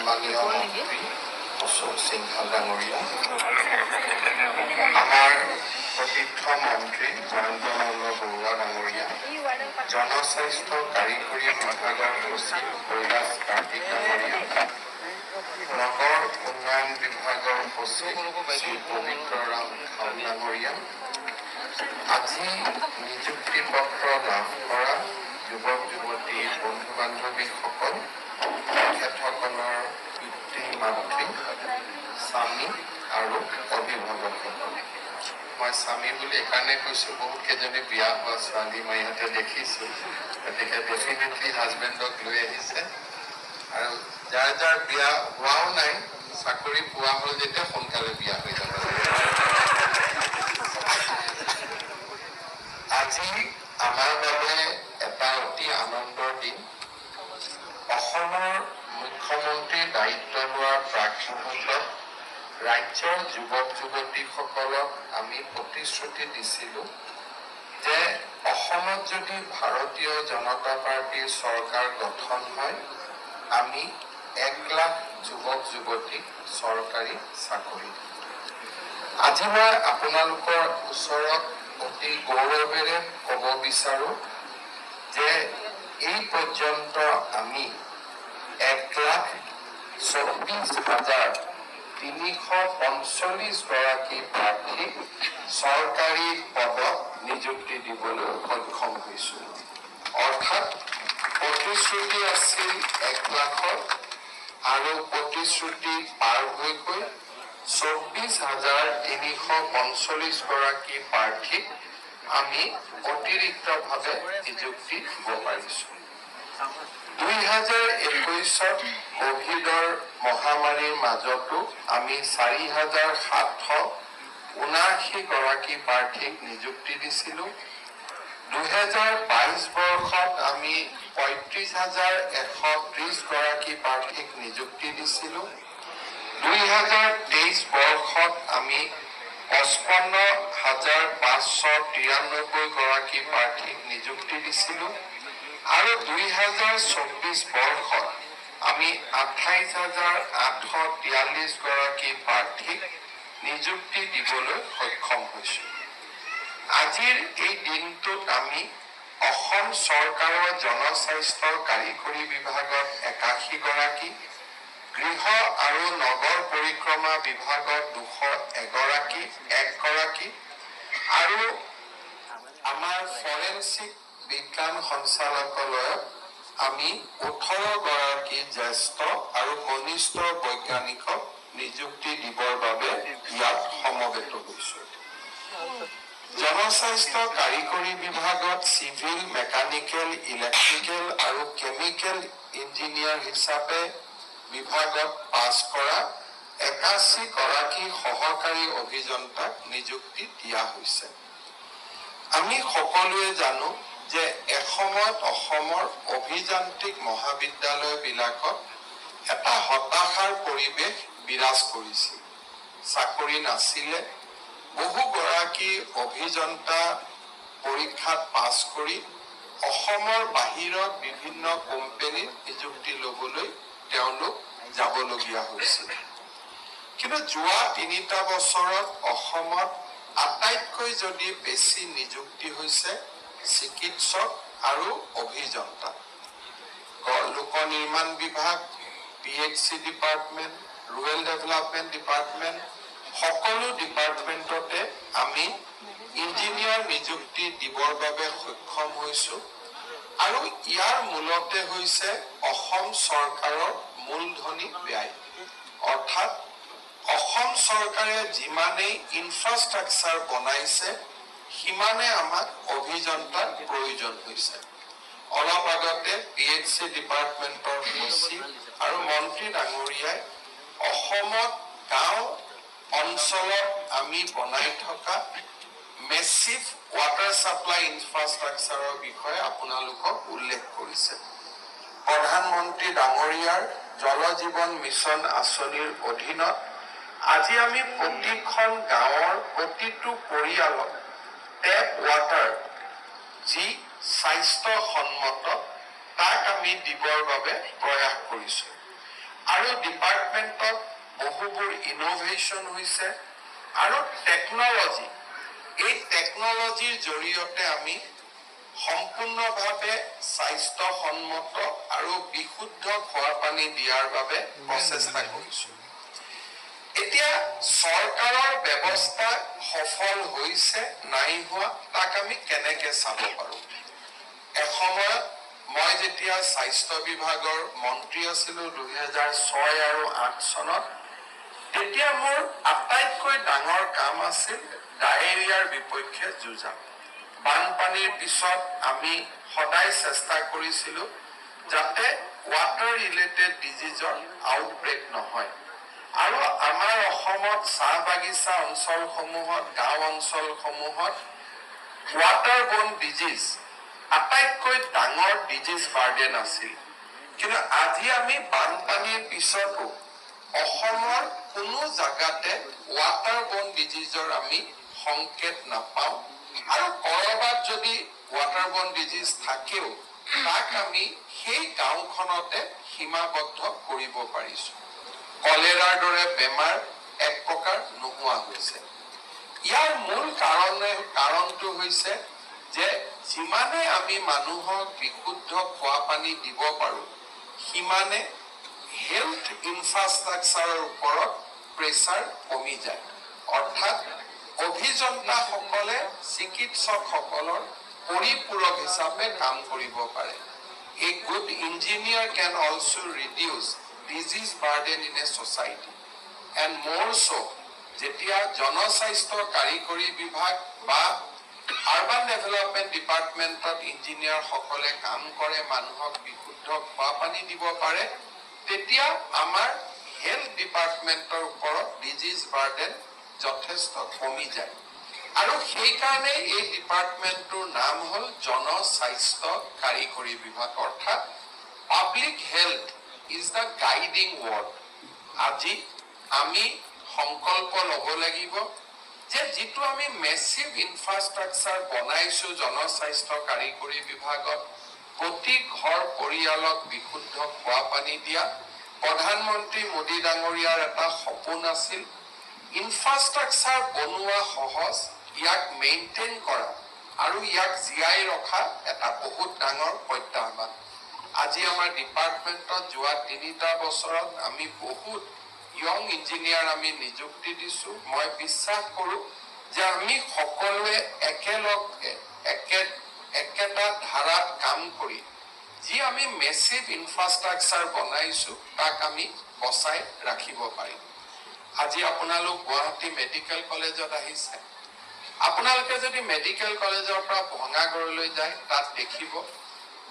সন্মানীয় মন্ত্ৰী অশোক সিংহল ডাঙৰীয়া, আমাৰ প্ৰতীক্ষ মন্ত্ৰী জয়ন্তমল্ল বৰুৱা ডাঙৰীয়া, জনস্বাস্থ্য কাৰিকৰী বিভাগৰ সচিব কৈলাশ কাৰ্তিক ডাঙৰীয়া, নগৰ উন্নয়ন বিভাগৰ সচিব শ্ৰী পবিত্ৰৰাম খাও ডাঙৰীয়া, আজি নিযুক্তি পত্ৰ লাভ কৰা যুৱক যুৱতী বন্ধু বান্ধৱীসকল, তেখেতসকলৰ পিতৃ মাতৃ, স্বামী আৰু অভিভাৱকসকল। মই স্বামী বুলি এইকাৰণে কৈছোঁ, বহুত কেইজনী বিয়া হোৱা ছোৱালী মই ইয়াতে দেখিছোঁ, গতিকে ডেফিনেটলি হাজবেণ্ডক লৈ আহিছে। আৰু যাৰ যাৰ বিয়া হোৱাও নাই, চাকৰি পোৱা হ'ল যেতিয়া সোনকালে বিয়া হৈ যাব। আজি আমাৰ বাবে এটা অতি আনন্দৰ দিন। অসমৰ মুখ্যমন্ত্ৰীৰ দায়িত্ব লোৱাৰ প্ৰাকমুহূৰ্তত ৰাজ্যৰ যুৱক যুৱতীসকলক আমি প্ৰতিশ্ৰুতি দিছিলোঁ যে অসমত যদি ভাৰতীয় জনতা পাৰ্টীৰ চৰকাৰ গঠন হয়, আমি 1 লাখ যুৱক যুৱতীক চৰকাৰী চাকৰি দিম। আজি মই আপোনালোকৰ ওচৰত অতি গৌৰৱেৰে ক'ব বিচাৰোঁ যে এই পৰ্যন্ত আমি 1,24,345 গৰাকী প্ৰাৰ্থীক চৰকাৰী পদত নিযুক্তি দিবলৈ সক্ষম হৈছোঁ। অৰ্থাৎ প্ৰতিশ্ৰুতি আছিল 1 লাখৰ আৰু প্ৰতিশ্ৰুতি পাৰ হৈ গৈ 24,345 গৰাকী প্ৰাৰ্থীক আমি অতিৰিক্তভাৱে নিযুক্তি দিব পাৰিছোঁ। 2021ত কোভিডৰ মহামাৰীৰ মাজতো আমি 4,779 গৰাকী প্ৰাৰ্থীক নিযুক্তি দিছিলোঁ। 2022 বৰ্ষত আমি 35,130 গৰাকী প্ৰাৰ্থীক নিযুক্তি দিছিলোঁ। 2023 বৰ্ষত আমি 55,593 গৰাকী প্ৰাৰ্থীক নিযুক্তি দিছিলোঁ আৰু 2024 বৰ্ষত আমি 28,843 গৰাকী প্ৰাৰ্থীক নিযুক্তি দিবলৈ সক্ষম হৈছোঁ। আজিৰ এই দিনটোত আমি অসম চৰকাৰৰ জনস্বাস্থ্য কাৰিকৰী বিভাগত 81 গৰাকী, গৃহ আৰু নগৰ পৰিক্ৰমা বিভাগত 201 গৰাকী আৰু আমাৰ ফৰেনচিক বিজ্ঞান সঞ্চালকালয়ত আমি 18 গৰাকী জ্যেষ্ঠ আৰু কনিষ্ঠ বৈজ্ঞানিকক নিযুক্তি দিবৰ বাবে ইয়াত সমবেত হৈছোঁ। জনস্বাস্থ্য কাৰিকৰী বিভাগত চিভিল, মেকানিকেল, ইলেক্ট্ৰিকেল আৰু কেমিকেল ইঞ্জিনিয়াৰ হিচাপে বিভাগত পাছ কৰা 81 গৰাকী সহকাৰী অভিযন্তাক নিযুক্তি দিয়া হৈছে। আমি সকলোৱে জানো যে এসময়ত অসমৰ অভিযান্ত্ৰিক মহাবিদ্যালয়বিলাকত এটা হতাশাৰ পৰিৱেশ বিৰাজ কৰিছিল। চাকৰি নাছিলে। বহুগৰাকী অভিযন্তা পৰীক্ষাত পাছ কৰি অসমৰ বাহিৰত বিভিন্ন কোম্পানীত নিযুক্তি ল'বলৈ তেওঁলোক যাবলগীয়া হৈছিল। কিন্তু যোৱা 3টা বছৰত অসমত আটাইতকৈ যদি বেছি নিযুক্তি হৈছে চিকিৎসক আৰু অভিযন্তা। লোক নিৰ্মাণ বিভাগ, PHC department, rural development department, সকলো ডিপাৰ্টমেণ্টতে আমি ইঞ্জিনিয়াৰ নিযুক্তি দিবৰ বাবে সক্ষম হৈছোঁ। আৰু ইয়াৰ মূলতে হৈছে অসম চৰকাৰৰ মূলধনী ব্যয়। অৰ্থাৎ অসম চৰকাৰে যিমানেই ইনফ্ৰাষ্ট্ৰাকচাৰ বনাইছে, সিমানে আমাক অভিযন্তাৰ প্ৰয়োজন হৈছে। অলপ আগতে PHC ডিপাৰ্টমেণ্টৰ সচিব আৰু মন্ত্ৰী ডাঙৰীয়াই অসমত গাঁও অঞ্চলত আমি বনাই থকা মেচিভ ৱাটাৰ ছাপ্লাই ইনফ্ৰাষ্ট্ৰাকচাৰৰ বিষয়ে আপোনালোকক উল্লেখ কৰিছে। প্ৰধানমন্ত্ৰী ডাঙৰীয়াৰ জল জীৱন মিছন আঁচনিৰ অধীনত আজি আমি প্ৰতিখন গাঁৱৰ প্ৰতিটো পৰিয়ালক টেপ ৱাটাৰ যি স্বাস্থ্যসন্মত তাক আমি দিবৰ বাবে প্ৰয়াস কৰিছোঁ। আৰু ডিপাৰ্টমেণ্টত বহুবোৰ ইনোভেশ্যন হৈছে আৰু টেকনলজি, এই টেকনলজিৰ জৰিয়তে আমি সম্পূৰ্ণভাৱে স্বাস্থ্যসন্মত আৰু বিশুদ্ধ খোৱা পানী দিয়াৰ বাবে প্ৰচেষ্টা কৰিছো। এতিয়া চৰকাৰৰ ব্যৱস্থা সফল হৈছে নাই হোৱা তাক আমি কেনেকে চাব পাৰো? এসময়ত মই যেতিয়া স্বাস্থ্য বিভাগৰ মন্ত্ৰী আছিলো 2006 আৰু 2008 চনত, তেতিয়া মোৰ আটাইতকৈ ডাঙৰ কাম আছিল ডায়েৰিয়াৰ বিপক্ষে যুঁজা। বানপানীৰ পিছত আমি সদায় চেষ্টা কৰিছিলো যাতে ৱাটাৰ ৰিলেটেড ডিজিজৰ আউটব্ৰেক নহয়। আৰু আমাৰ অসমত চাহ বাগিচা অঞ্চলসমূহত, গাঁও অঞ্চলসমূহত ৱাটাৰ বৰ্ন ডিজিজ আটাইতকৈ ডাঙৰ ডিজিজ বাৰ্ডেন আছিল। কিন্তু আজি আমি বানপানীৰ পিছতো অসমৰ কোনো জাগাতে ৱাটাৰ বৰ্ন ডিজিজৰ আমি সংকেত নাপাওঁ। আৰু কৰবাত যদি ৱাটাৰ বৰ্ন ডিজিজ থাকেও তাক আমি সেই গাঁওখনতে সীমাবদ্ধ কৰিব পাৰিছো। কলেৰাৰ দৰে বেমাৰ এক প্ৰকাৰ নোহোৱা হৈছে। ইয়াৰ মূল কাৰণটো হৈছে যে যিমানে আমি মানুহক বিশুদ্ধ খোৱা পানী দিব পাৰো, সিমানে হেল্থ ইনফ্ৰাষ্ট্ৰাকচাৰৰ ওপৰত প্ৰেছাৰ কমি যায়। অৰ্থাৎ অভিযন্তাসকলে চিকিৎসকসকলৰ পৰিপূৰক হিচাপে কাম কৰিব পাৰে। A good engineer can also reduce disease burden in a society. And more so, যেতিয়া জনস্বাস্থ্য কাৰিকৰী বিভাগ বা আৰবান ডেভেলপমেণ্ট ডিপাৰ্টমেণ্টত ইঞ্জিনিয়াৰ সকলে কাম কৰে, মানুহক বিশুদ্ধ খোৱা পানী দিব পাৰে, তেতিয়া আমাৰ হেল্থ ডিপাৰ্টমেণ্টৰ ওপৰত ডিজিজ বাৰ্ডেন যথেষ্ট কমি যায়। আৰু সেইকাৰণে এই ডিপাৰ্টমেণ্টটোৰ নাম হ'ল জনস্বাস্থ্য কাৰিকৰী বিভাগ, অৰ্থাৎ public health is the guiding word. আজি আমি সংকল্প ল'ব লাগিব যে যিটো আমি মেচিভ ইনফ্ৰাষ্ট্ৰাকচাৰ বনাইছো জনস্বাস্থ্য কাৰিকৰী বিভাগত, প্ৰতি ঘৰ পৰিয়ালক বিশুদ্ধ খোৱা পানী দিয়া, প্ৰধানমন্ত্ৰী মোদী ডাঙৰীয়াৰ এটা সপোন আছিল। ইনফ্ৰাষ্ট্ৰাকচাৰ বনোৱা সহজ, ইয়াক মেইনটেইন কৰা আৰু ইয়াক জীয়াই ৰখা এটা বহুত ডাঙৰ প্ৰত্যাহ্বান। আজি আমাৰ ডিপাৰ্টমেণ্টত যোৱা 3টা বছৰত আমি বহুত ইয়ং ইঞ্জিনিয়াৰ আমি নিযুক্তি দিছো। মই বিশ্বাস কৰো যে আমি সকলোৱে একেলগে একেটা ধাৰাত কাম কৰি যি আমি মেচিভ ইনফ্ৰাষ্ট্ৰাকচাৰ বনাইছো তাক আমি বচাই ৰাখিব পাৰিম। আজি আপোনালোক গুৱাহাটী মেডিকেল কলেজত আহিছে। আপোনালোকে যদি মেডিকেল কলেজৰ পৰা ভঙাগড়লৈ যায়, তাত দেখিব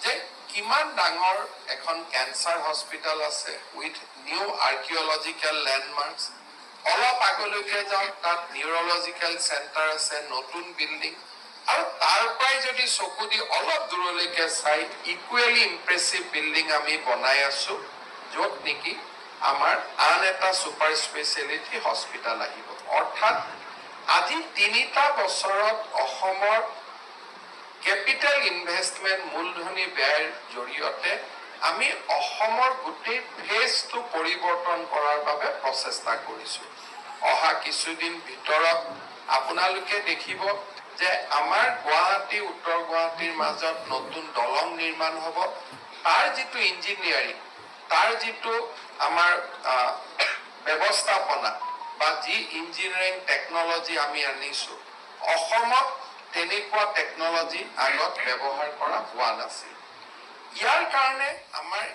যে কিমান ডাঙৰ এখন কেঞ্চাৰ হস্পিটেল আছে উইথ নিউ আৰ্কিঅলজিকেল লেণ্ডমাৰ্কছ। অলপ আগলৈকে যাওক, তাত নিউৰলজিকেল চেণ্টাৰ আছে, নতুন বিল্ডিং। আৰু তাৰ পৰাই যদি চকু দি অলপ দূৰলৈকে চাই, ইকুৱেলি ইম্প্ৰেছিভ বিল্ডিং আমি বনাই আছো, য'ত নেকি আমাৰ আন এটা ছুপাৰ স্পেচিয়েলিটি হস্পিটেল আহিব। অৰ্থাৎ আজি 3টা বছৰত অসমৰ কেপিটেল ইনভেষ্টমেণ্ট মূলধনী ব্যয়ৰ জৰিয়তে আমি অসমৰ গোটেই ফেজটো পৰিৱৰ্তন কৰাৰ বাবে প্ৰচেষ্টা কৰিছো। অহা কিছুদিন ভিতৰত আপোনালোকে দেখিব যে আমাৰ গুৱাহাটী উত্তৰ গুৱাহাটীৰ মাজত নতুন দলং নিৰ্মাণ হ'ব। তাৰ যিটো ইঞ্জিনিয়াৰিং, তাৰ যিটো আমাৰ ব্যৱস্থাপনা বা যি ইঞ্জিনিয়াৰিং টেকনলজি আমি আনিছো, অসমত তেনেকুৱা টেকনলজি আগত ব্যৱহাৰ কৰা হোৱা নাছিল। ইয়াৰ কাৰণে আমাৰ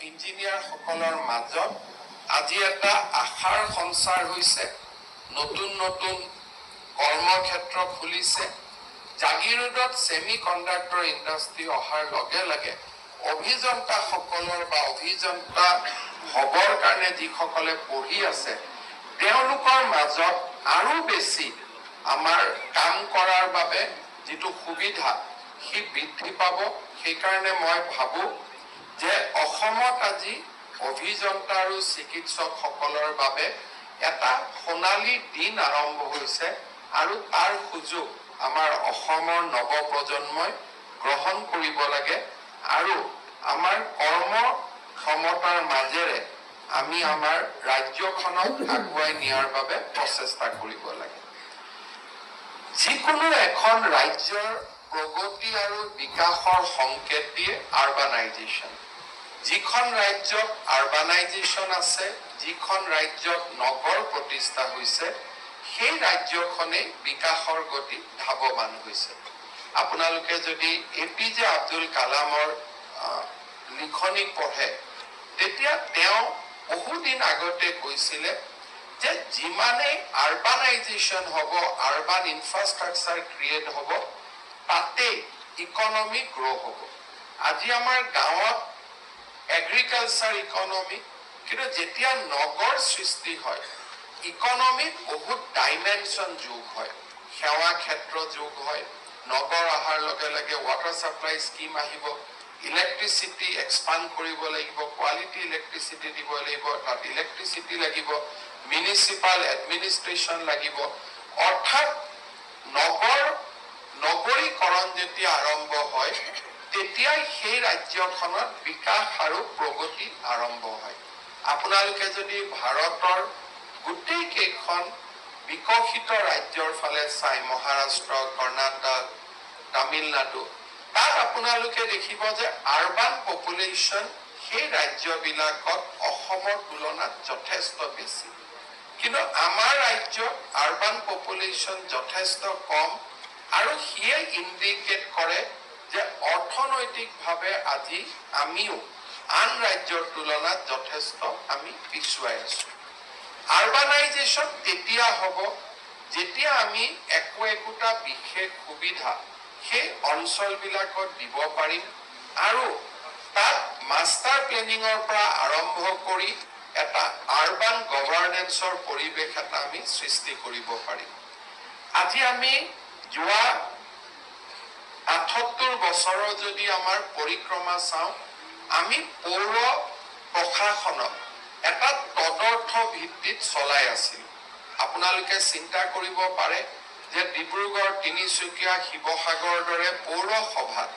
ইঞ্জিনিয়াৰসকলৰ মাজত আজি এটা আশাৰ সঞ্চাৰ হৈছে। নতুন নতুন কৰ্মক্ষেত্ৰ খুলিছে। জাগিৰোডত ছেমি কণ্ডাক্টৰ ইণ্ডাষ্ট্ৰী অহাৰ লগে লগে অভিযন্তাসকলৰ বা অভিযন্তা হ'বৰ কাৰণে যিসকলে পঢ়ি আছে, তেওঁলোকৰ মাজত আৰু বেছি আমাৰ কাম কৰাৰ বাবে যিটো সুবিধা সি বৃদ্ধি পাব। সেইকাৰণে মই ভাবো যে অসমত আজি অভিযন্তা আৰু চিকিৎসকসকলৰ বাবে এটা সোণালী দিন আৰম্ভ হৈছে আৰু তাৰ সুযোগ আমাৰ অসমৰ নৱপ্ৰজন্মই গ্ৰহণ কৰিব লাগে। আৰু আমাৰ কৰ্ম ক্ষমতাৰ মাজেৰে আমি আমাৰ ৰাজ্যখনক আগুৱাই নিয়াৰ বাবে প্ৰচেষ্টা কৰিব লাগে। যিকোনো এখন ৰাজ্যৰ প্ৰগতি আৰু বিকাশৰ সংকেত দিয়ে আৰবানাইজেশ্যন। যিখন ৰাজ্যত আৰবানাইজেশ্যন আছে, যিখন ৰাজ্যত নগৰ প্ৰতিষ্ঠা হৈছে, সেই ৰাজ্যখনেই বিকাশৰ গতি ধাৱমান হৈছে। আপোনালোকে যদি APJ আব্দুল কালামৰ লিখনি পঢ়ে, তেতিয়া তেওঁ বহুদিন আগতে কৈছিলে যে যিমানেই আৰবানাইজেশ্যন হ'ব, আৰবান ইনফ্ৰাষ্ট্ৰাকচাৰ ক্ৰিয়েট হ'ব, তাতেই ইকনমি গ্ৰ' হ'ব। আজি আমাৰ গাঁৱত এগ্ৰিকালচাৰ ইকনমি, কিন্তু যেতিয়া নগৰ সৃষ্টি হয়, ইকনমিত বহুত ডাইমেনশ্যন যোগ হয়, সেৱা ক্ষেত্ৰ যোগ হয়, নগৰ অহাৰ লগে লগে ৱাটাৰ ছাপ্লাই স্কিম আহিব, ইলেক্ট্ৰিচিটি এক্সপাণ্ড কৰিব লাগিব, কোৱালিটি ইলেক্ট্ৰিচিটি দিব লাগিব, তাত ইলেক্ট্ৰিচিটি লাগিব, মিউনিচিপাল এডমিনিষ্ট্ৰেশ্যন লাগিব। অৰ্থাৎ নগৰীকৰণ যেতিয়া আৰম্ভ হয়, তেতিয়াই সেই ৰাজ্যখনত বিকাশ আৰু প্ৰগতি আৰম্ভ হয়। আপোনালোকে যদি ভাৰতৰ গোটেই কেইখন বিকশিত ৰাজ্যৰ ফালে চাই, মহাৰাষ্ট্ৰ, কৰ্ণাটক, তামিলনাডু, তাত আপোনালোকে দেখিব যে আৰবান পপুলেশ্যন সেই ৰাজ্যবিলাকত অসমৰ তুলনাত যথেষ্ট বেছি। কিন্তু আমাৰ ৰাজ্যত আৰবান পপুলেশ্যন যথেষ্ট কম, আৰু সিয়ে ইণ্ডিকেট কৰে যে অৰ্থনৈতিকভাৱে আজি আমিও আন ৰাজ্যৰ তুলনাত যথেষ্ট আমি পিছুৱাই আছো। আৰবানাইজেশ্যন তেতিয়া হ'ব যেতিয়া আমি একোটা বিশেষ সুবিধা সেই অঞ্চলবিলাকত দিব পাৰিম, আৰু তাত মাষ্টাৰ প্লেনিঙৰ পৰা আৰম্ভ কৰি এটা আৰবান গভাৰ্নেন্সৰ পৰিৱেশ এটা আমি সৃষ্টি কৰিব পাৰিম। আজি আমি যোৱা ৭৮ বছৰৰ যদি আমাৰ পৰিক্ৰমা চাওঁ, আমি পৌৰ প্ৰশাসনক এটা তদৰ্থ ভিত্তিত চলাই আছিলোঁ। আপোনালোকে চিন্তা কৰিব পাৰে যে ডিব্ৰুগড়, তিনিচুকীয়া, শিৱসাগৰৰ দৰে পৌৰসভাত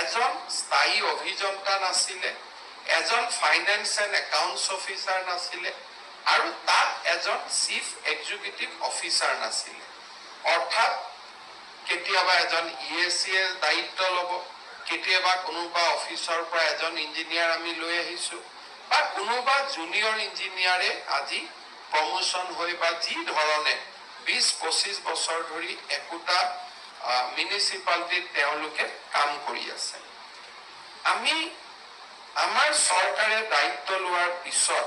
এজন স্থায়ী অভিযন্তা নাছিলে, এজন ফাইনেন্স এণ্ড একাউণ্টছ অফিচাৰ নাছিলে, আৰু তাত এজন চিফ এক্সিকিউটিভ অফিচাৰ নাছিলে। অৰ্থাৎ কেতিয়াবা এজন EACয়ে দায়িত্ব ল'ব, কেতিয়াবা কোনোবা অফিচৰ পৰা এজন ইঞ্জিনিয়াৰ আমি লৈ আহিছোঁ, বা কোনোবা জুনিয়ৰ ইঞ্জিনিয়াৰে আজি প্ৰমোশ্যন হৈ বা যি ধৰণে ২০-২৫ বছৰ ধৰি একোটা মিউনিচিপালিটিত তেওঁলোকে কাম কৰি আছে। আমি আমাৰ চৰকাৰে দায়িত্ব লোৱাৰ পিছত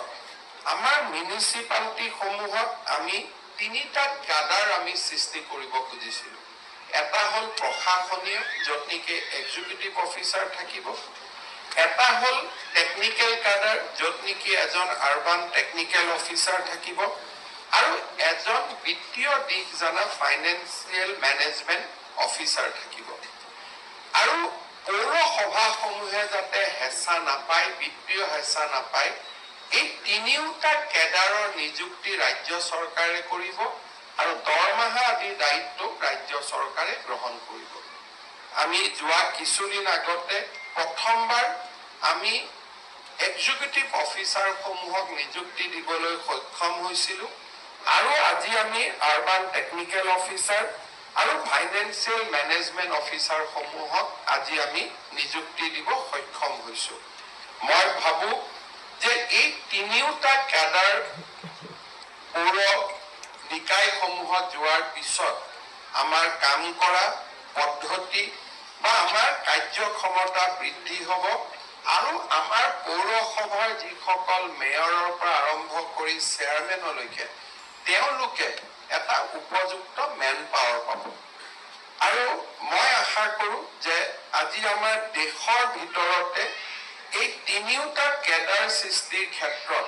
আমাৰ মিউনিচিপালিটিসমূহত আমি ৩টা ক্যাডাৰ আমি সৃষ্টি কৰিব খুজিছিলোঁ। এটা হ'ল প্ৰশাসনীয়, য'ত নেকি এক্সিকিউটিভ অফিচাৰ থাকিব। এটা হ'ল টেকনিকেল ক্যাডাৰ, য'ত নেকি এজন আৰবান টেকনিকেল অফিচাৰ থাকিব, আৰু এজন বিত্তীয় দিশ জনা ফাইনেন্সিয়েল মেনেজমেণ্ট অফিচাৰ থাকিব। আৰু পৌৰসভাসমূহে যাতে হেঁচা নাপায়, বিত্তীয় হেঁচা নাপায়, এই ৩টা ক্যাডাৰৰ নিযুক্তি ৰাজ্য চৰকাৰে কৰিব, আৰু দৰমহা আদিৰ দায়িত্ব ৰাজ্য চৰকাৰে গ্ৰহণ কৰিব। আমি যোৱা কিছুদিন আগতে প্ৰথমবাৰ আমি এক্সিকিউটিভ অফিচাৰসমূহক নিযুক্তি দিবলৈ সক্ষম হৈছিলোঁ, আৰু আজি আমি আৰবান টেকনিকেল অফিচাৰ আৰু ফাইনেন্সিয়েল মেনেজমেণ্ট অফিচাৰসমূহক আজি আমি নিযুক্তি দিব সক্ষম হৈছোঁ। মই ভাবোঁ যে এই ৩টা ক্যাডাৰ পৌৰ নিকায়সমূহত যোৱাৰ পিছত আমাৰ কাম কৰা পদ্ধতি বা আমাৰ কাৰ্যক্ষমতা বৃদ্ধি হ'ব, আৰু আমাৰ পৌৰসভাৰ যিসকল মেয়ৰৰ পৰা আৰম্ভ কৰি চেয়াৰমেনলৈকে তেওঁলোকে এটা উপযুক্ত মেন পাৱাৰ পাব। আৰু মই আশা কৰোঁ যে আজি আমাৰ দেশৰ ভিতৰতে এই ৩টা ক্যাডাৰ সৃষ্টিৰ ক্ষেত্ৰত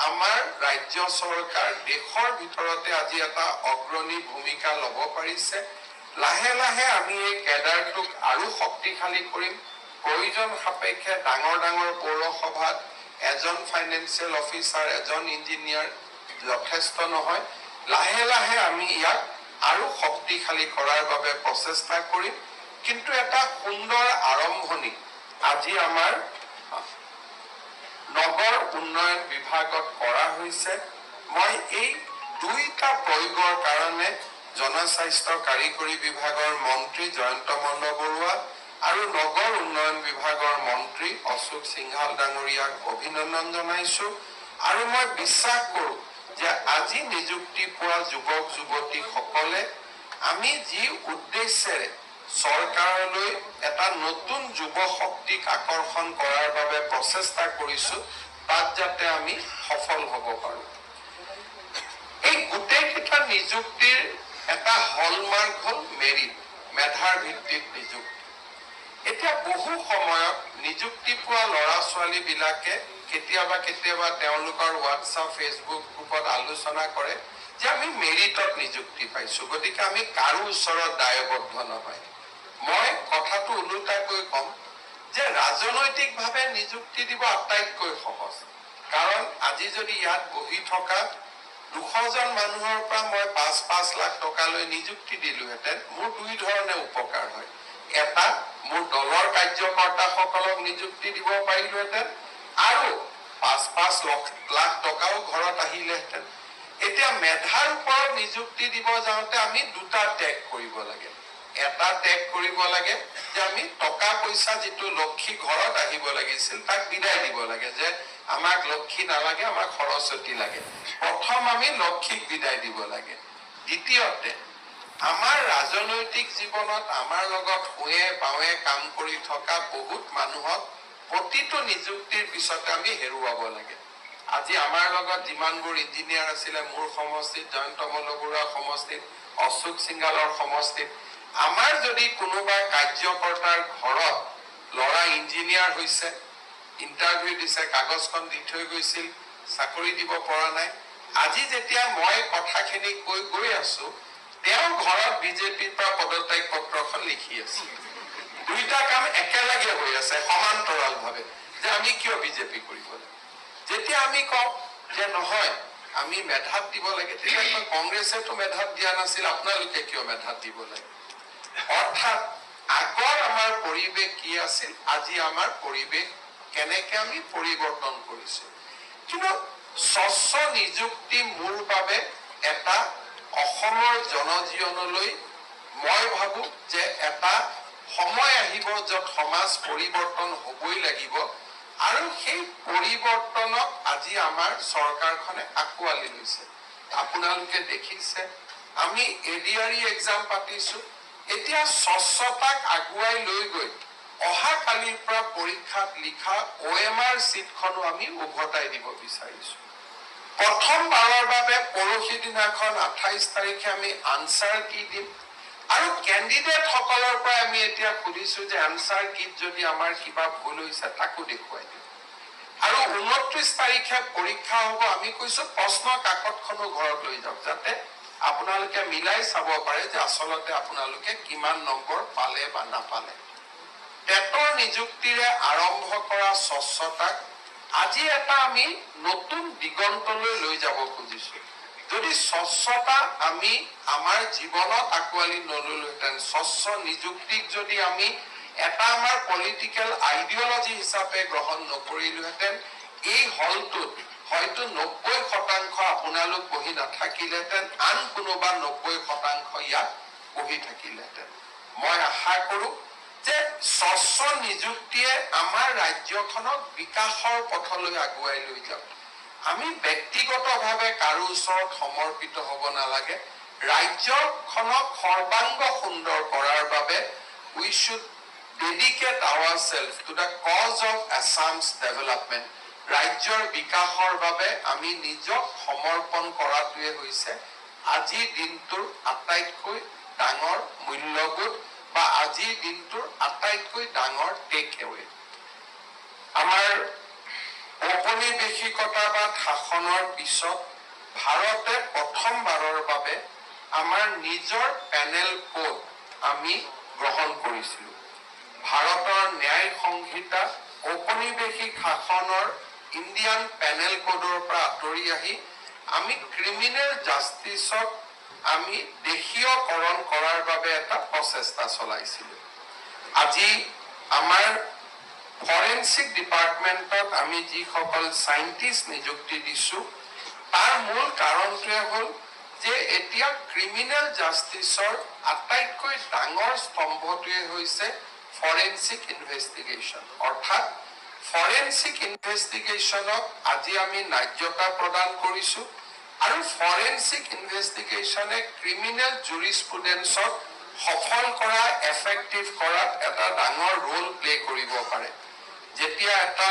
আমাৰ ৰাজ্য চৰকাৰ দেশৰ ভিতৰতে আজি এটা অগ্ৰণী ভূমিকা ল'ব পাৰিছে। লাহে লাহে আমি এই ক্যাডাৰটোক আৰু শক্তিশালী কৰিম। প্ৰয়োজন সাপেক্ষে ডাঙৰ ডাঙৰ পৌৰসভাত এজন ফাইনেন্সিয়েল অফিচাৰ, এজন ইঞ্জিনিয়াৰ যথেষ্ট নহয়। লাহে লাহে আমি ইয়াক আৰু শক্তিশালী কৰাৰ বাবে প্ৰচেষ্টা কৰিম। কিন্তু এটা সুন্দৰ আৰম্ভণি আজি আমাৰ নগৰ উন্নয়ন বিভাগত কৰা হৈছে। মই এই দুইটা প্ৰয়োগৰ কাৰণে জনস্বাস্থ্য কাৰিকৰী বিভাগৰ মন্ত্ৰী জয়ন্ত মল্ল বৰুৱা আৰু নগৰ উন্নয়ন বিভাগৰ মন্ত্ৰী অশোক সিংহাল ডাঙৰীয়াক অভিনন্দন জনাইছো। আৰু মই বিশ্বাস কৰোঁ যে আজি নিযুক্তি পোৱা যুৱক যুৱতীসকলে আমি যি উদ্দেশ্যেৰে চৰকাৰলৈ এটা নতুন যুৱ শক্তিক আকৰ্ষণ কৰাৰ বাবে প্ৰচেষ্টা কৰিছো, তাত যাতে আমি সফল হ'ব পাৰোঁ। এই গোটেইকেইটা নিযুক্তিৰ এটা হলমাৰ্ক হ'ল মেৰিট, মেধাৰ ভিত্তিত নিযুক্তি। এতিয়া বহু সময়ত নিযুক্তি পোৱা ল'ৰা ছোৱালীবিলাকে কেতিয়াবা কেতিয়াবা তেওঁলোকৰ হোৱাটছআপ ফেচবুক গ্ৰুপত আলোচনা কৰে যে আমি মেৰিটত নিযুক্তি পাইছো, গতিকে আমি কাৰো ওচৰত দায়বদ্ধ নহয়। মই কথাটো ওলোটাকৈ ক'ম যে ৰাজনৈতিকভাৱে নিযুক্তি দিব আটাইতকৈ সহজ। কাৰণ আজি যদি ইয়াত বহি থকা 200 জন মানুহৰ পৰা মই 5-5 লাখ টকালৈ নিযুক্তি দিলোহেঁতেন, মোৰ দুই ধৰণে উপকাৰ হয়। এটা, মোৰ দলৰ কাৰ্যকৰ্তাসকলক নিযুক্তি দিব পাৰিলোহেঁতেন আৰু 5-5 লাখ টকাও ঘৰত আহিলেহেঁতেন। এতিয়া মেধাৰ ওপৰত নিযুক্তি দিব যাওঁতে আমি দুটা ত্যাগ কৰিব লাগে। এটা ত্যাগ কৰিব লাগে যে আমি টকা পইচা যিটো লক্ষী ঘৰত আহিব লাগিছিল তাক বিদায় দিব লাগে, যে আমাক লক্ষী নালাগে, আমাক সৰস্বতী লাগে। প্ৰথম আমি লক্ষীক বিদায় দিব লাগে। দ্বিতীয়তে, আমাৰ ৰাজনৈতিক জীৱনত আমাৰ লগত শুৱে বাৱে কাম কৰি থকা বহুত মানুহক প্ৰতিটো নিযুক্তিৰ পিছতে আমি হেৰুৱাব লাগে। আজি আমাৰ লগত যিমানবোৰ ইঞ্জিনিয়াৰ আছিলে মোৰ সমষ্টিত, জয়ন্ত মল্ল বৰুৱাৰ সমষ্টিত, অশোক সিংহালৰ সমষ্টিত, আমাৰ যদি কোনোবা কাৰ্যকৰ্তাৰ ঘৰত ল'ৰা ইঞ্জিনিয়াৰ হৈছে, ইণ্টাৰভিউ দিছে, কাগজখন দি থৈ গৈছিল, চাকৰি দিব পৰা নাই, আজি যেতিয়া মই কথাখিনি কৈ গৈ আছো, তেওঁ ঘৰত বিজেপিৰ পৰা পদত্যাগ পত্ৰখন লিখি আছে। দুইটা কাম একেলগে হৈ আছে সমান্তৰালভাৱে, যে আমি কিয় বিজেপি কৰিব লাগে। যেতিয়া আমি কওঁ যে নহয় আমি মেধাত দিব লাগে, তেতিয়া কংগ্ৰেছেতো মেধাত দিয়া নাছিল, আপোনালোকে কিয় মেধাত দিব লাগে। অৰ্থাৎ আগৰ আমাৰ পৰিৱেশ কি আছিল, আজি আমাৰ পৰিৱেশ কেনেকে আমি পৰিৱৰ্তন কৰিছো। কিন্তু স্বচ্ছ নিযুক্তি মোৰ বাবে এটা অসমৰ জনজীৱনলৈ মই ভাবো যে এটা সময় আহিব য'ত সমাজ পৰিৱৰ্তন হ'বই লাগিব, আৰু সেই পৰিৱৰ্তনক আজি আমাৰ চৰকাৰখনে আঁকোৱালি লৈছে। আপোনালোকে দেখিছে আমি এডিআৰই এক্সাম পাতিছো, এতিয়া স্বচ্ছতাক আগুৱাই লৈ গৈ অহা কালিৰ পৰা পৰীক্ষাত লিখা OMR চিটখনো আমি উভতাই দিব বিচাৰিছো। প্ৰথমবাৰৰ বাবে পৰহি দিনাখন 28 তাৰিখে আমি আনচাৰ কি দিম, আৰু কেণ্ডিডেট সকলৰ পৰা আমি এতিয়া সুধিছো যে আনচাৰ কিট যদি আমাৰ কিবা ভুল হৈছে তাকো দেখুৱাই দিম। আৰু 29 তাৰিখে পৰীক্ষা হ'ব, আমি কৈছো প্ৰশ্ন কাকতখনো ঘৰত লৈ যাওক, যাতে আপোনালোকে মিলাই চাব পাৰে যে আচলতে আপোনালোকে কিমান নম্বৰ পালে বা নাপালে। টেটৰ নিযুক্তিৰে আৰম্ভ কৰা স্বচ্ছতাক আজি এটা আমি নতুন দিগন্তলৈ লৈ যাব খুজিছো। যদি স্বচ্ছতা আমি আমাৰ জীৱনত আঁকোৱালি নললোহেঁতেন, স্বচ্ছ নিযুক্তিক যদি আমি এটা আমাৰ পলিটিকেল আইডিঅলজি হিচাপে গ্ৰহণ নকৰিলোহেঁতেন, এই হলটোত হয়তো 90% আপোনালোক বহি নাথাকিলেহেঁতেন, আন কোনোবা 90% ইয়াত বহি থাকিলেহেঁতেন। মই আশা কৰো যে স্বচ্ছ নিযুক্তিয়ে আমাৰ ৰাজ্যখনক বিকাশৰ পথলৈ আগুৱাই লৈ যাওক। আমি ব্যক্তিগতভাৱে কাৰো ওচৰত সমৰ্পিত হ'ব নালাগে। ৰাজ্যখনক সৰ্বাংগ সুন্দৰ কৰাৰ বাবে we should dedicate ourselves to the cause of Assam's development. ৰাজ্যৰ বিকাশৰ বাবে আমি নিজক সমৰ্পণ কৰাটোৱে হৈছে আজিৰ দিনটোৰ আটাইতকৈ ডাঙৰ মূল্যবোধ বা আজিৰ দিনটোৰ আটাইতকৈ ডাঙৰ টেক এৱে। আমাৰ ঔপনিবেশিকতাবাদ শাসনৰ পিছত ভাৰতে প্ৰথমবাৰৰ বাবে আমাৰ নিজৰ পেনেল কোড আমি গ্ৰহণ কৰিছিলো। ভাৰতৰ ন্যায় সংহিতা ঔপনিবেশিক শাসনৰ ইণ্ডিয়ান পেনেল কোডৰ পৰা আঁতৰি আহি আমি ক্ৰিমিনেল জাষ্টিছক আমি দেশীয়কৰণ কৰাৰ বাবে এটা প্ৰচেষ্টা চলাইছিলো। আজি আমাৰ ফৰেনচিক ডিপাৰ্টমেণ্টত আমি যিসকল সাইণ্টিষ্ট নিযুক্তি দিছোঁ তাৰ মূল কাৰণটোৱে হ'ল যে এতিয়া ক্ৰিমিনেল জাষ্টিছৰ আটাইতকৈ ডাঙৰ স্তম্ভটোৱে হৈছে ফৰেনচিক ইনভেষ্টিগেশ্যন অৰ্থাৎ ফৰেনচিক ইনভেষ্টিগেশ্যনক আজি আমি ন্যায্যতা প্ৰদান কৰিছোঁ আৰু ফৰেনচিক ইনভেষ্টিগেশ্যনে ক্ৰিমিনেল জুৰিস্প্ৰুডেন্সক সফল কৰা এফেক্টিভ কৰাত এটা ডাঙৰ ৰোল প্লে কৰিব পাৰে যেতিয়া এটা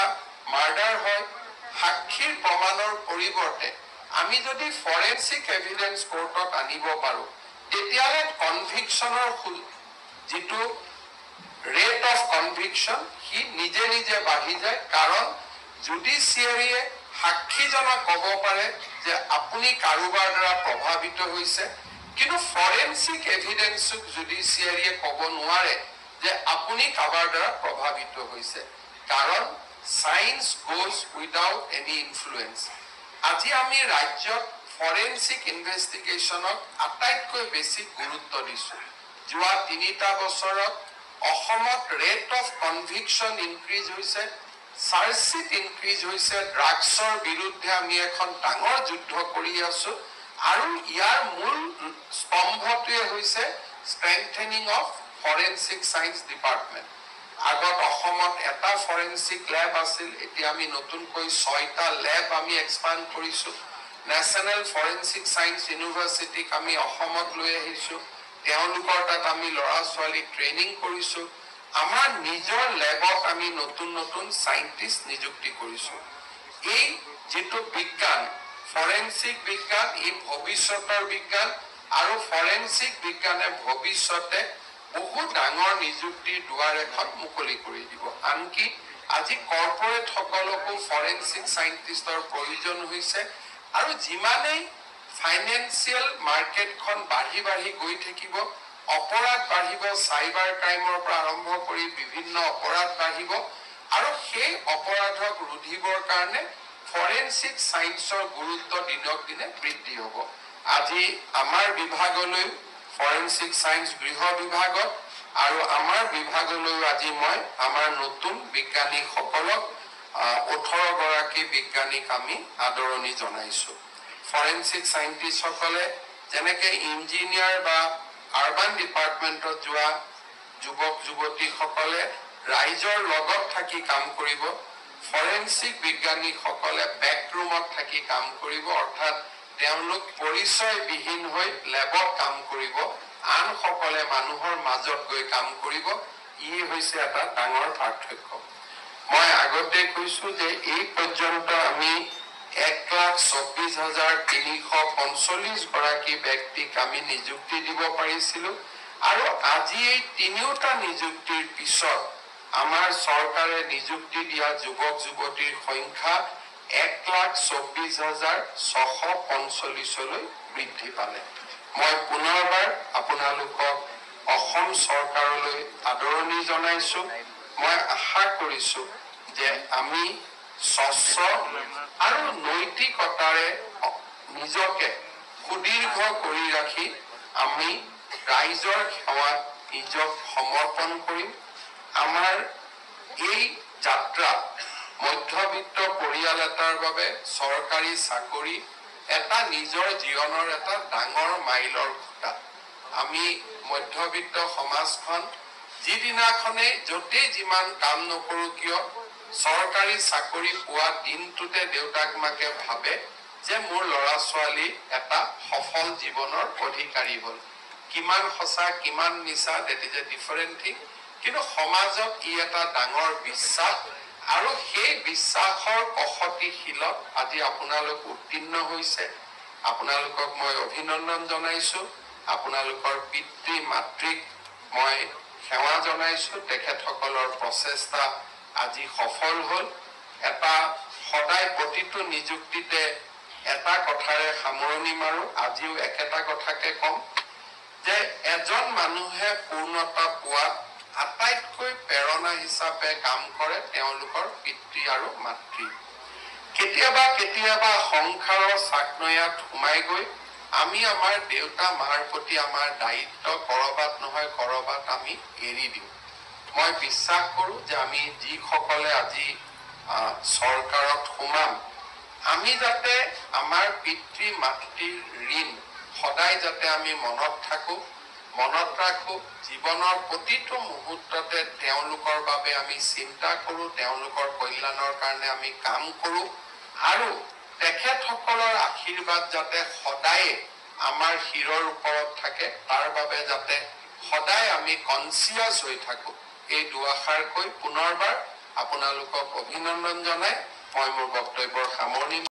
মাৰ্ডাৰ হয় সাক্ষীৰ প্ৰমাণৰ পৰিৱৰ্তে আমি যদি ফৰেনচিক এভিডেন্স কোৰ্টত আনিব পাৰোঁ তেতিয়াহ'লে কনভিকশ্যনৰ যিটো ৰেট অফ কনভিকশ্যন সি নিজে নিজে বাঢ়ি যায় কাৰণ জুডিচিয়াৰীয়ে সাক্ষীজনক ক'ব পাৰে যে আপুনি কাৰোবাৰ দ্বাৰা প্ৰভাৱিত হৈছে কিন্তু ফৰেনচিক এভিডেন্সক জুডিচিয়াৰীয়ে ক'ব নোৱাৰে যে আপুনি কাৰোবাৰ দ্বাৰা প্ৰভাৱিত হৈছে কাৰণ science goes without any influence আজি আমি ৰাজ্যত ফৰেনচিক ইনভেষ্টিগেশ্যনক আটাইতকৈ বেছি গুৰুত্ব দিছোঁ যোৱা 3টা বছৰত অসমত ৰেট অফ কনভিকশ্যন ইনক্ৰিজ হৈছে চাৰ্জশ্বিট ইনক্ৰিজ হৈছে ড্ৰাগছৰ বিৰুদ্ধে আমি এখন ডাঙৰ যুদ্ধ কৰি আছোঁ আৰু ইয়াৰ মূল স্তম্ভটোৱে হৈছে strengthening of forensic science department আগত অসমত এটা ফৰেনচিক লেব আছিল এতিয়া আমি নতুনকৈ 6টা লেব আমি এক্সপাণ্ড কৰিছোঁ নেশ্যনেল ফৰেনচিক সায়েন্স ইউনিভাৰ্চিটিক আমি অসমত লৈ আহিছোঁ তেওঁলোকৰ তাত আমি ল'ৰা ছোৱালীক ট্ৰেইনিং কৰিছোঁ আমাৰ নিজৰ লেবত আমি নতুন নতুন সাইণ্টিষ্ট নিযুক্তি কৰিছোঁ এই যেটো বিজ্ঞান ফৰেনচিক বিজ্ঞান এই ভৱিষ্যতৰ বিজ্ঞান আৰু ফৰেনচিক বিজ্ঞানে ভৱিষ্যতে বহুত ডাঙৰ নিযুক্তিৰ দুৱাৰ এখন মুকলি কৰি দিব আনকি আজি কৰ্পৰেট সকলকো ফৰেনচিক সাইণ্টিষ্টৰ প্ৰয়োজন হৈছে আৰু যিমানেই ফাইনেন্সিয়েল মাৰ্কেটখন বাঢ়ি বাঢ়ি গৈ থাকিব অপৰাধ বাঢ়িব সাইবাৰ ক্ৰাইমৰ পৰা আৰম্ভ কৰি বিভিন্ন অপৰাধ বাঢ়িব আৰু সেই অপৰাধক ৰোধিবৰ কাৰণে ফৰেনচিক সায়েন্সৰ গুৰুত্ব দিনক দিনে বৃদ্ধি হ'ব আজি আমাৰ বিভাগলৈ ফৰেনচিক সায়েন্স গৃহ বিভাগত আৰু আমাৰ বিভাগলৈ আজি মই আমাৰ নতুন বিজ্ঞানীসকলক 18 গৰাকী বিজ্ঞানীক আমি আদৰণি জনাইছোঁ ফৰেনচিক সাইণ্টিষ্টসকলে যেনেকৈ ইঞ্জিনিয়াৰ বা আৰবান ডিপাৰ্টমেণ্টত যোৱা যুৱক যুৱতীসকলে ৰাইজৰ লগত থাকি কাম কৰিব ফৰেনচিক বিজ্ঞানীসকলে বেকৰুমত থাকি কাম কৰিব অৰ্থাৎ তেওঁলোক পৰিচয়বিহীন হৈ লেবত কাম কৰিব আনসকলে মানুহৰ মাজত গৈ কাম কৰিব ই হৈছে এটা ডাঙৰ পাৰ্থক্য মই আগতে কৈছোঁ যে এই পৰ্যন্ত আমি 1,24,345 গৰাকী ব্যক্তিক আমি নিযুক্তি দিব পাৰিছিলোঁ আৰু আজি এই 3টা নিযুক্তিৰ পিছত আমাৰ চৰকাৰে নিযুক্তি দিয়া যুৱক যুৱতীৰ সংখ্যা 1,24,645লৈ বৃদ্ধি পালে মই পুনৰবাৰ আপোনালোকক অসম চৰকাৰলৈ আদৰণি জনাইছোঁ মই আশা কৰিছোঁ যে আমি স্বচ্ছ আৰু নৈতিকতাৰে নিজকে সুদীৰ্ঘ কৰি ৰাখি আমি ৰাইজৰ সেৱাত নিজক সমৰ্পণ কৰিম আমাৰ এই যাত্ৰা মধ্যবিত্ত পৰিয়াল এটাৰ বাবে চৰকাৰী চাকৰি এটা নিজৰ জীৱনৰ এটা ডাঙৰ মাইলৰ খুঁটা আমি মধ্যবিত্ত সমাজখন যিদিনাখনে য'তেই যিমান কাম নকৰোঁ কিয় চৰকাৰী চাকৰি পোৱা দিনটোতে দেউতাক মাকে ভাবে যে মোৰ ল'ৰা ছোৱালী এটা সফল জীৱনৰ অধিকাৰী হ'ল কিমান সঁচা কিমান মিছা that is a different thing কিন্তু সমাজত ই এটা ডাঙৰ বিশ্বাস আৰু সেই বিশ্বাসৰ কষতিশীলত আজি আপোনালোক উত্তীৰ্ণ হৈছে আপোনালোকক মই অভিনন্দন জনাইছোঁ আপোনালোকৰ পিতৃ মাতৃক মই সেৱা জনাইছোঁ তেখেতসকলৰ প্ৰচেষ্টা আজি সফল হ'ল এটা সদায় প্ৰতিটো নিযুক্তিতে এটা কথাৰে সামৰণি মাৰোঁ আজিও একেটা কথাকে কম যে এজন মানুহে পূৰ্ণতা পোৱা আটাইতকৈ প্ৰেৰণা হিচাপে কাম কৰে তেওঁলোকৰ পিতৃ আৰু মাতৃ কেতিয়াবা কেতিয়াবা সংসাৰৰ চাকনৈয়াত সোমাই গৈ আমি আমাৰ দেউতা মাৰ প্ৰতি আমাৰ দায়িত্ব কৰবাত নহয় কৰবাত আমি এৰি দিওঁ মই বিশ্বাস কৰোঁ যে আমি যিসকলে আজি চৰকাৰত সোমাম, আমি যাতে আমাৰ পিতৃ মাতৃৰ ঋণ সদায় যাতে আমি মনত থাকোঁ, মনত ৰাখোঁ, জীৱনৰ প্ৰতিটো মুহূৰ্ততে তেওঁলোকৰ বাবে আমি চিন্তা কৰোঁ, তেওঁলোকৰ কল্যাণৰ কাৰণে আমি কাম কৰোঁ, আৰু তেখেতসকলৰ আশীৰ্বাদ যাতে সদায় আমাৰ শিৰৰ ওপৰত থাকে, তাৰ বাবে যাতে সদায় আমি কনচিয়াছ হৈ থাকোঁ। এই দুআষাৰ কৈ পুনৰবাৰ আপোনালোকক অভিনন্দন জনাই মই মোৰ বক্তব্যৰ সামৰণি